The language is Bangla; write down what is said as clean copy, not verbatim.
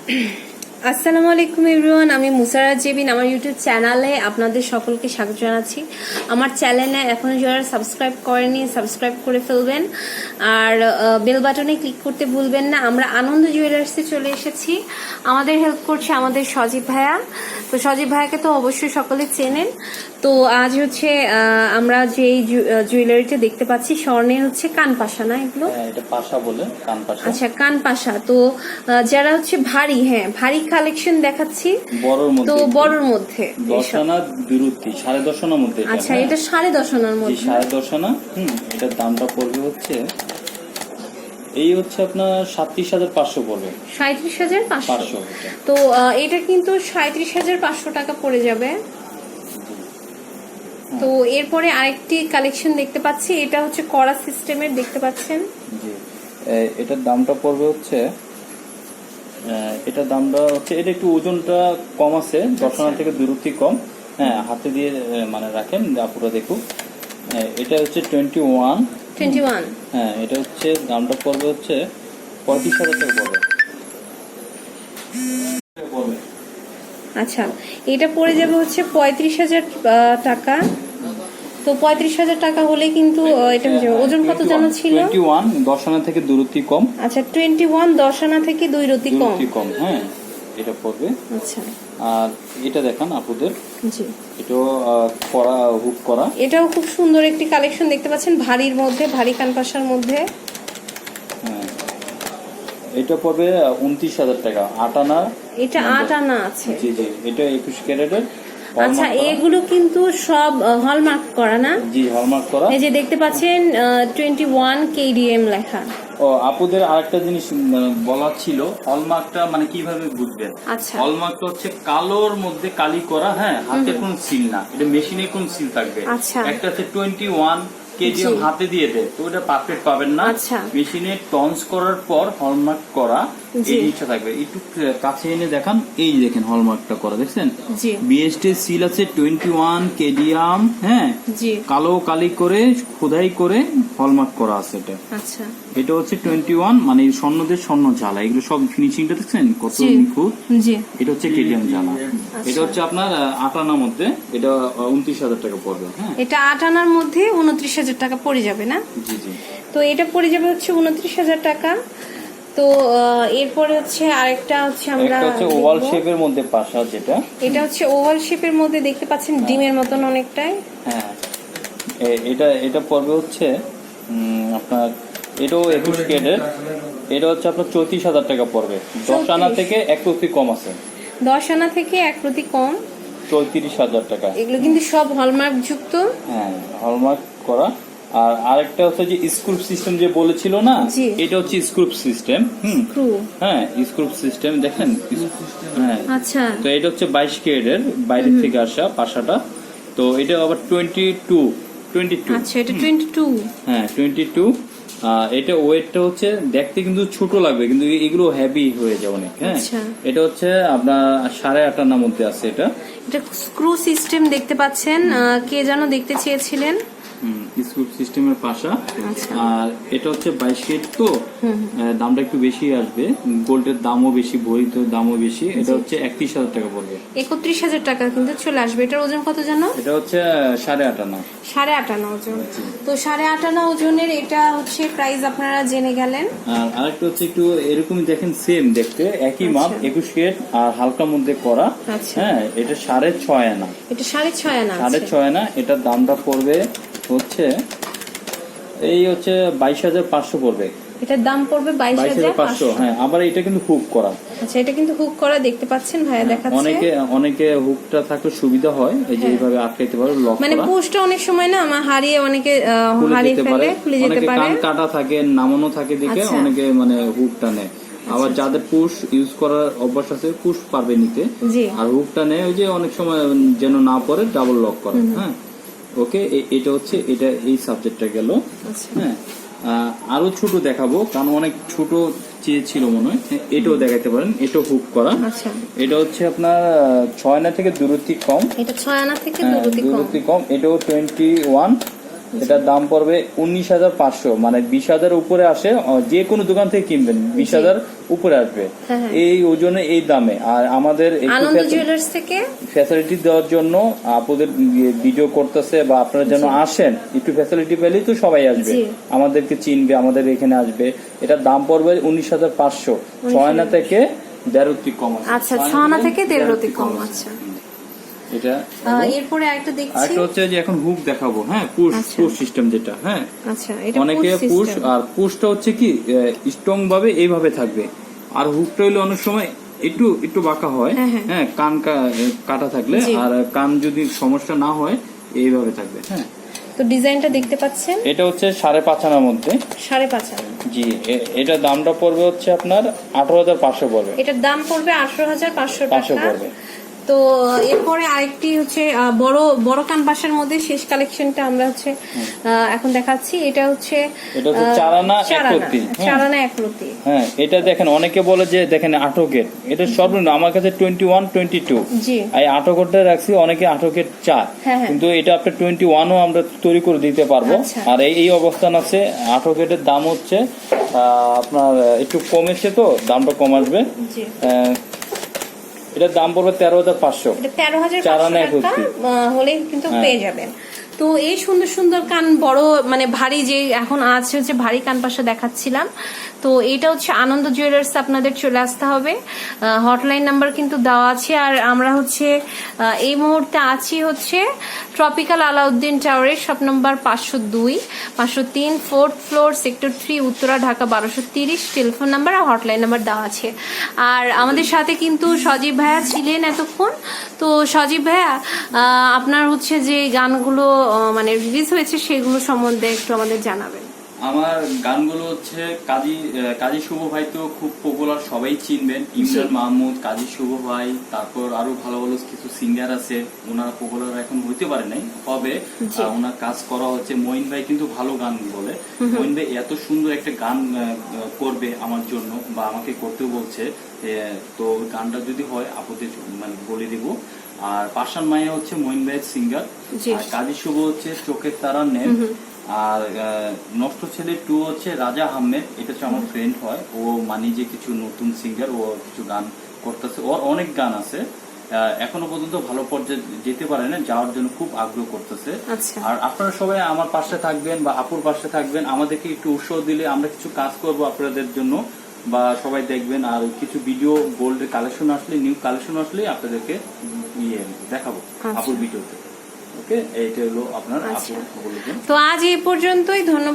আসসালামু আলাইকুম এভরিওয়ান, আমি মুসারাত জেবিন। আমার ইউটিউব চ্যানেলে আপনাদের সকলকে স্বাগত জানাচ্ছি। আমার চ্যানেলে এখনো যারা সাবস্ক্রাইব করেনি সাবস্ক্রাইব করে ফেলবেন, আর বেল বাটনে ক্লিক করতে ভুলবেন না। আমরা আনন্দ জুয়েলার্সে চলে এসেছি। আমাদের হেল্প করছে আমাদের সজীব ভাইয়া। তো সজীব ভাইয়াকে তো অবশ্যই সকলে চেনেন। তো আজ হচ্ছে আমরা যে জুয়েলারিটা দেখতে পাচ্ছি স্বর্ণের হচ্ছে কানপাশা, না এগুলো? এটা পাশা বলে, কানপাশা। আচ্ছা, কানপাশা। তো যারা হচ্ছে ভারী, ভারী কালেকশন দেখাচ্ছি বড়র মধ্যে। তো বড়র মধ্যে 10 আনা বিরতি 10.5 আনার মধ্যে। আচ্ছা, এটা 10.5 আনার মধ্যে। 10.5 আনা। এটার দামটা পড়বে হচ্ছে এই হচ্ছে আপনার 37,500 পড়বে। 37,500। তো এটা কিন্তু 37,500 টাকা পড়ে যাবে। তো এরপরে আরেকটি কালেকশন দেখতে পাচ্ছি, এটা হচ্ছে কড়া সিস্টেমের, দেখতে পাচ্ছেন। জি, এটার দামটা পড়বে হচ্ছে এটা একটু ওজনটা কম আছে, 10 আনা থেকে বিরতি কম। হ্যাঁ, হাতে দিয়ে মানে রাখেন, আপুরা দেখুক। এটা হচ্ছে 21। হ্যাঁ, এটা হচ্ছে দামটা পড়বে হচ্ছে 35,000 টাকা পড়বে। আচ্ছা, এটা পড়ে যাবে হচ্ছে 35,000 টাকা। তো 35,000 টাকা হলে কিন্তু এটা ওজন কত জানা ছিল? 21, 10 আনা থেকে দূরত্ব কম। আচ্ছা, 21, 10 আনা থেকে দূরত্ব কম। হ্যাঁ, এটা পড়বে। আচ্ছা, আর এটা দেখান আপুদের। জি, এটাও করা, হুক করা। এটাও খুব সুন্দর একটি কালেকশন দেখতে পাচ্ছেন, ভারীর মধ্যে, ভারী কানপাশার মধ্যে। হ্যাঁ, এটা পড়বে 29,000 টাকা। 8 আনা। এটা 8 আনা আছে। জি জি, এটা 21 ক্যারেটের। আচ্ছা, এগুলো কিন্তু সব হলমার্ক করা, না? জি, হলমার্ক করা। এই যে দেখতে পাচ্ছেন 21 KDM লেখা। ও, আপুদের আরেকটা জিনিস বলা ছিল, হলমার্কটা মানে কিভাবে বুঝবেন। আচ্ছা, হলমার্কটা হচ্ছে কালোর মধ্যে কালি করা। হ্যাঁ, হাতে কোন সিল না, এটা মেশিনে কোন সিল থাকবে। আচ্ছা, একটা হচ্ছে 21 KDM হাতে দিয়ে দেয়, তো এটা পারফেক্ট পাবেন না। আচ্ছা, মেশিনে টন্স করার পর হলমার্ক করা এই জিনিসটা থাকবে। একটু কাছে এনে দেখান, এই দেখেন হলমার্কটা করা, দেখছেন? জি, বিএসটি সিল আছে 21 KDM। হ্যাঁ, জি, কালো কালি করে খোদাই করে হলমার্ক করা আছে এটা। আচ্ছা, এটা হচ্ছে 21, মানে স্বর্ণদের স্বর্ণ জ্বালা। এগুলো সব ফিনিশিংটা দেখছেন কত নিখুঁত। জি, এটা হচ্ছে কেডিএম জ্বালা। এটা হচ্ছে আপনার 8 আনার মধ্যে, এটা 29,000 টাকা পড়বে। হ্যাঁ, এটা 8 আনার মধ্যে 29,000 টাকা পড়ে যাবে, না? জি জি। তো এটা পড়ে যাবে হচ্ছে 29,000 টাকা। তো এরপরে হচ্ছে আরেকটা হচ্ছে আমরা ওভাল শেপের মধ্যে পাশা, যেটা এটা হচ্ছে ওভাল শেপের মধ্যে, দেখতে পাচ্ছেন ডিমের মতন অনেকটাই। হ্যাঁ, এটা পড়বে হচ্ছে আপনার, এটাও 21 ক্যারেটের। এটা হচ্ছে আপনার 34,000 টাকা পড়বে। 10 আনা থেকে 1 প্রতি কম আছে। 10 আনা থেকে 1 প্রতি কম, 34,000 টাকা। এগুলো কিন্তু সব হলমার্ক যুক্ত। হ্যাঁ, হলমার্ক করা। আর আরেকটা হচ্ছে যে স্ক্রু সিস্টেম যে বলেছিল না, এটা হচ্ছে স্ক্রু সিস্টেম। হ্যাঁ, স্ক্রু সিস্টেম দেখেন। হ্যাঁ, আচ্ছা। তো এটা হচ্ছে 22 ক্যারেটের, বাইরে থেকে আসা পাশাটা। তো এটা আবার 22। আচ্ছা, এটা 22। হ্যাঁ, 22। এটা ওয়েটটা হচ্ছে দেখতে কিন্তু ছোট লাগবে, কিন্তু এগুলো হেভি হয়ে যায় অনেক। হ্যাঁ, এটা হচ্ছে আপনার 8.5 আনার মধ্যে আছে। এটা স্ক্রু সিস্টেম দেখতে পাচ্ছেন, কে যেন দেখতে চেয়েছিলেন। স্ক্রু সিস্টেমের পাশা। আর এটা হচ্ছে 22 ক্যারেট, তো দামটা একটু বেশি আসবে। গোল্ডের দামও বেশি, ভরিত দামও বেশি। এটা হচ্ছে 31,000 টাকা পড়বে। 31,000 টাকা কিন্তু চলে আসবে। এটার ওজন কত জানো? এটা হচ্ছে 8.5 আনা। 8.5 আনা ওজন। তো 8.5 আনা ওজনের এটা হচ্ছে প্রাইস আপনারা জেনে গেলেন। আর আরেকটা হচ্ছে একটু এরকমই দেখেন, সেম দেখতে, একই মাপ, 21 ক্যারেট আর হালকার মধ্যে করা। হ্যাঁ, এটা 6.5 আনা। এটা 6.5 আনা। 6.5 আনা। এটার দামটা পড়বে হচ্ছে এই হচ্ছে 22,500 পড়বে। এটার দাম পড়বে 22,500। হ্যাঁ, আবার এটা কিন্তু হুক করা। আচ্ছা, এটা কিন্তু হুক করা, দেখতে পাচ্ছেন ভাইয়া দেখাচ্ছে। অনেকে হুকটা থাকলে সুবিধা হয়, এই যে এইভাবে আটকাইতে পারো, লক করা। মানে পোস্টটা অনেক সময় না আমার হারিয়ে, অনেকে হারিয়ে ফেলে, খুলে যেতে পারে। কান কাটা থাকে, নামানো থাকে দিকে, অনেকে মানে হুকটা নেয়। আবার যাদের পুশ ইউজ করার অভ্যাস আছে, পুশ পারবে নিতে। আর হুকটা নেয় ওই যে অনেক সময় যেন না পড়ে, ডাবল লক করা। হ্যাঁ, ওকে, এটা হচ্ছে এটা এই সাবজেক্টটা গেল। হ্যাঁ, আরো ছোট দেখাবো, কারণ অনেক ছোট চেয়েছিল মনে হয়। এটাও দেখাতে পারেন, এটাও হুক করা। এটা হচ্ছে আপনার 6 আনা থেকে দূরত্ব কম। এটা 6 আনা থেকে দূরত্ব কম। এটাও 21। এটার দাম পড়বে 19,500, মানে 20,000 উপরে আসে, যে কোনো দোকান থেকে কিনবেন 20,000 উপরে আসবে এই ওজনে এই দামে। আর আমাদের আনন্দ জুয়েলার্স থেকে ফ্যাসিলিটি দেওয়ার জন্য আপনাদের ভিডিও করতেছে বা আপনারা যেন আসেন, একটু ফ্যাসিলিটি পেলেই তো সবাই আসবে, আমাদেরকে চিনবে, আমাদের এখানে আসবে। এটার দাম পড়বে 19,500, 6 আনা থেকে 1.5 রতি কম আছে। আচ্ছা, 6 আনা থেকে 1.5 রতি কম। আচ্ছা, এটা এরপরে একটা দেখছি, আরেকটা হচ্ছে যে এখন হুক দেখাবো। হ্যাঁ, পুশ সিস্টেম যেটা, হ্যাঁ আচ্ছা, এটা অনেকে পুশ, আর পুশটা হচ্ছে কি স্ট্রং ভাবে এইভাবে থাকবে, আর হুকটা হলো অনেক সময় একটু একটু বাঁকা হয়, হ্যাঁ কান কাটা থাকলে, আর কান যদি সমস্যা না হয় এইভাবে থাকবে। হ্যাঁ, তো ডিজাইনটা দেখতে পাচ্ছেন, এটা হচ্ছে 5.5 আনার মধ্যে, 5.5 আনা। জি, এটা দামটা পড়বে হচ্ছে আপনার 18,500 পড়বে। এটার দাম পড়বে 18,500 টাকা টাকা পড়বে। তো এরপরে আরেকটি হচ্ছে বড় বড় কানপাশের মধ্যে শেষ কালেকশনটা আমরা হচ্ছে এখন দেখাচ্ছি। এটা হচ্ছে 4 আনা 1 রতি। 4 আনা 1 রতি। হ্যাঁ, এটা দেখেন অনেকে বলে যে দেখেন 8 গেট, এটা সর্বনিম্ন আমার কাছে 21, 22। জি, এই 8 গেটটা রাখছি, অনেকে 8 গেট চায়, কিন্তু এটা আপনার 21ও আমরা তৈরি করে দিতে পারবো। আর এই অবস্থান আছে। 8 গেটের দাম হচ্ছে আপনার একটু কমেছে, তো দামটা কম আসবে। জি, এটার দাম পড়বে 13,500। এটা 13,500 টাকা হলে কিন্তু পেয়ে যাবেন। তো এই সুন্দর সুন্দর কান বড় মানে ভারী যে এখন আছে হচ্ছে ভারী কান পাশা দেখাচ্ছিলাম। তো এটা হচ্ছে আনন্দ জুয়েলার্স, আপনাদের চলে আসতে হবে। হটলাইন নাম্বার কিন্তু দেওয়া আছে। আর আমরা হচ্ছে এই মুহূর্তে আছি হচ্ছে ট্রপিক্যাল আলাউদ্দিন টাওয়ারের shop number 502, 503, 4th floor, sector 3, Uttara, Dhaka 1230। Telephone number আর হটলাইন নাম্বার দেওয়া আছে। আর আমাদের সাথে কিন্তু সজীব ভাইয়া ছিলেন এতক্ষণ। তো সজীব ভাইয়া, আপনার হচ্ছে যে গানগুলো মানে রিলিজ হয়েছে সেগুলো সম্বন্ধে একটু আমাদের জানাবেন। আমার গানগুলো হচ্ছে কাজী শুভ ভাই তো খুব পপুলার, সবাই চিনবেন। ইমরান মাহমুদ, কাজী শুভ ভাই, তারপর আরো ভালো ভালো কিছু সিঙ্গার আছে, ওনারা পপুলার এখন হইতে পারে নাই, তবে ওনার কাজ করা হচ্ছে। মঈন ভাই কিন্তু ভালো গান বলে। মঈন ভাই এত সুন্দর একটা গান করবে আমার জন্য, বা আমাকে করতেও বলছে। তো গানটা যদি হয় আপনাদের মানে বলে দিব। আর পাশান মাইয়া হচ্ছে মঈন ভাইয়ের সিঙ্গার, আর কাজী শুভ হচ্ছে চোখের তারা নেম, আর নষ্ট ছেলে 2 হচ্ছে রাজা আহমেদ। এটা হচ্ছে আমার ফ্রেন্ড হয়, ও মানে যে কিছু নতুন সিঙ্গার, ও কিছু গান করতেছে, ওর অনেক গান আছে, এখনো পর্যন্ত ভালো পর্যায়ে যেতে পারে না, যাওয়ার জন্য খুব আগ্রহ করতেছে। আর আপনারা সবাই আমার পাশে থাকবেন বা আপুর পাশে থাকবেন, আমাদেরকে একটু উৎসাহ দিলে আমরা কিছু কাজ করব আপনাদের জন্য, বা সবাই দেখবেন। আর কিছু ভিডিও গোল্ডের কালেকশন আসলে, নিউ কালেকশন আসলে আপনাদেরকে দেখাবো আপুর ভিডিওতে। ওকে, এইটা হলো আপনার আপু বলবেন। তো আজ এই পর্যন্তই, ধন্যবাদ।